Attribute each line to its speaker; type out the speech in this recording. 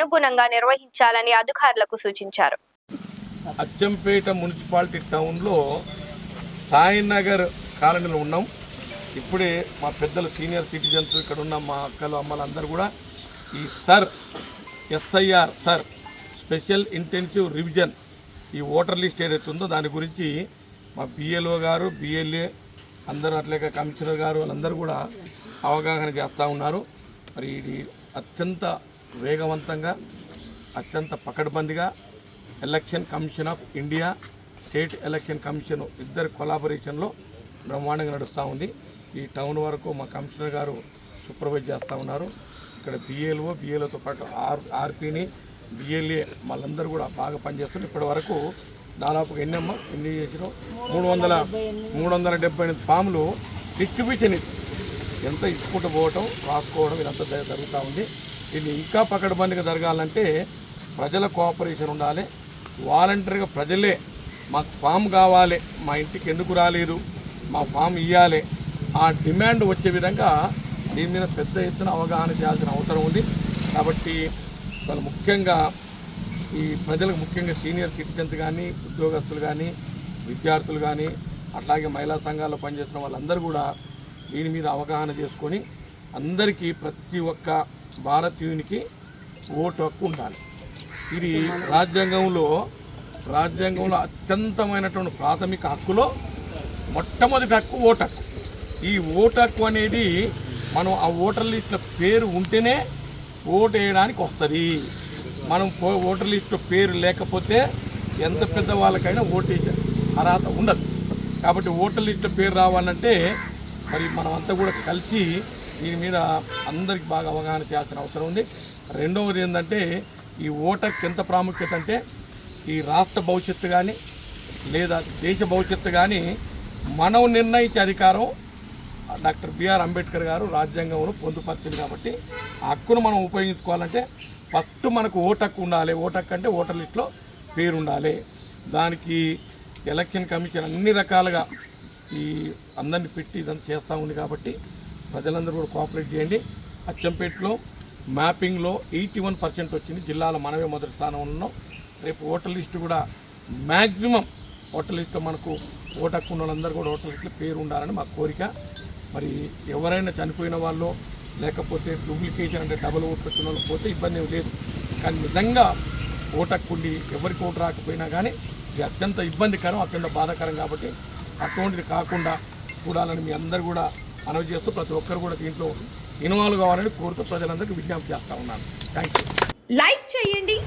Speaker 1: అనుగుణంగా నిర్వహించాలని అధికారులకు సూచించారు.
Speaker 2: అచ్చంపేట మున్సిపాలిటీ టౌన్లో సాయినగర్ కాలనీలో ఉన్నాం. ఇప్పుడే మా పెద్దలు సీనియర్ సిటిజన్స్ ఇక్కడ ఉన్న మా అక్కలు అమ్మలు అందరూ కూడా ఈ SIR స్పెషల్ ఇంటెన్సివ్ రివిజన్ ఈ ఓటర్ లిస్ట్ ఏదైతే ఉందో దాని గురించి మా BLO గారు BLA అందరూ అట్లాగే కమిషనర్ గారు వాళ్ళందరూ కూడా అవగాహన చేస్తూ ఉన్నారు. మరి ఇది అత్యంత వేగవంతంగా అత్యంత పకడ్బందీగా election commission of India state election commission ఇద్దరు కొలాబరేషన్లో బ్రహ్మాండంగా నడుస్తూ ఉంది. ఈ టౌన్ వరకు మా కమిషనర్ గారు సూపర్వైజ్ చేస్తూ ఉన్నారు. ఇక్కడ BLOతో పాటు RPని BLA వాళ్ళందరూ కూడా బాగా పనిచేస్తున్నారు. ఇప్పటి వరకు దాదాపుగా ఎన్ని చేసినాం 378 ఫామ్లు డిస్ట్రిబ్యూషన్ ఎంత ఇచ్చుకుంటూ పోవటం రాసుకోవడం ఇదంతా జరుగుతూ ఉంది. ఇది ఇంకా పకడ్బందీగా జరగాలంటే ప్రజల కోఆపరేషన్ ఉండాలి. వాలంటరీగా ప్రజలే మాకు ఫామ్ కావాలి, మా ఇంటికి ఎందుకు రాలేదు, మా ఫామ్ ఇవ్వాలి, ఆ డిమాండ్ వచ్చే విధంగా దీని మీద పెద్ద ఎత్తున అవగాహన చేయాల్సిన అవసరం ఉంది. కాబట్టి వాళ్ళు ముఖ్యంగా ఈ ప్రజలకు ముఖ్యంగా సీనియర్ సిటిజన్స్ కానీ ఉద్యోగస్తులు కానీ విద్యార్థులు కానీ అట్లాగే మహిళా సంఘాల్లో పనిచేస్తున్న వాళ్ళందరూ కూడా దీని మీద అవగాహన చేసుకొని అందరికీ ప్రతి ఒక్క భారతీయునికి ఓటు హక్కు ఉండాలి. ఇది రాజ్యాంగంలో అత్యంతమైనటువంటి ప్రాథమిక హక్కులో మొట్టమొదటి హక్కు ఓటు హక్కు. ఈ ఓటు హక్కు అనేది మనం ఆ ఓటర్ లిస్టులో పేరు ఉంటేనే ఓటు వేయడానికి వస్తుంది. మనం ఓటర్ లిస్టులో పేరు లేకపోతే ఎంత పెద్ద వాళ్ళకైనా ఓటు వేసే అర్హత ఉండదు. కాబట్టి ఓటర్ లిస్టులో పేరు రావాలంటే మరి మనం అంతా కూడా కలిసి దీని మీద అందరికి బాగా అవగాహన చేయాల్సిన అవసరం ఉంది. రెండవది ఏంటంటే ఈ ఓటు హక్కు ఎంత ప్రాముఖ్యత అంటే ఈ రాష్ట్ర భవిష్యత్తు కానీ లేదా దేశ భవిష్యత్తు కానీ మనం నిర్ణయించే అధికారం డాక్టర్ బిఆర్ అంబేద్కర్ గారు రాజ్యాంగంలో పొందుపరిచింది. కాబట్టి ఆ హక్కును మనం ఉపయోగించుకోవాలంటే ఫస్ట్ మనకు ఓటు హక్కు ఉండాలి. ఓటు హక్కు అంటే ఓటర్ లిస్టులో పేరు ఉండాలి. దానికి ఎలక్షన్ కమిషన్ అన్ని రకాలుగా ఈ అందరిని పెట్టి ఇదంతా చేస్తూ ఉంది. కాబట్టి ప్రజలందరూ కూడా కోఆపరేట్ చేయండి. అచ్చంపేటలో మ్యాపింగ్లో 81% వచ్చింది. జిల్లాలో మనమే మొదటి స్థానంలో ఉన్నాం. రేపు ఓటర్ లిస్టు కూడా మ్యాక్సిమం ఓటర్ లిస్టులో మనకు ఓటు హక్కు ఉన్న వాళ్ళందరూ కూడా ఓటర్ లిస్టులో పేరు ఉండాలని మా కోరిక. మరి ఎవరైనా చనిపోయిన వాళ్ళు లేకపోతే డూప్లికేషన్ అంటే డబుల్ ఓటు వచ్చిన వాళ్ళు పోతే ఇబ్బంది ఏమి లేదు. కానీ నిజంగా ఓటు హక్కు ఉండి ఎవరికి ఓటు రాకపోయినా కానీ ఇది అత్యంత ఇబ్బందికరం, అత్యంత బాధాకరం. కాబట్టి అటువంటిది కాకుండా చూడాలని మీ అందరూ కూడా మనవి చేస్తూ ప్రతి ఒక్కరు కూడా దీంట్లో ఇన్వాల్వ్ కావాలని కోరుతూ ప్రజలందరికీ విజ్ఞప్తి చేస్తూ ఉన్నాను. Thank you.
Speaker 1: లైక్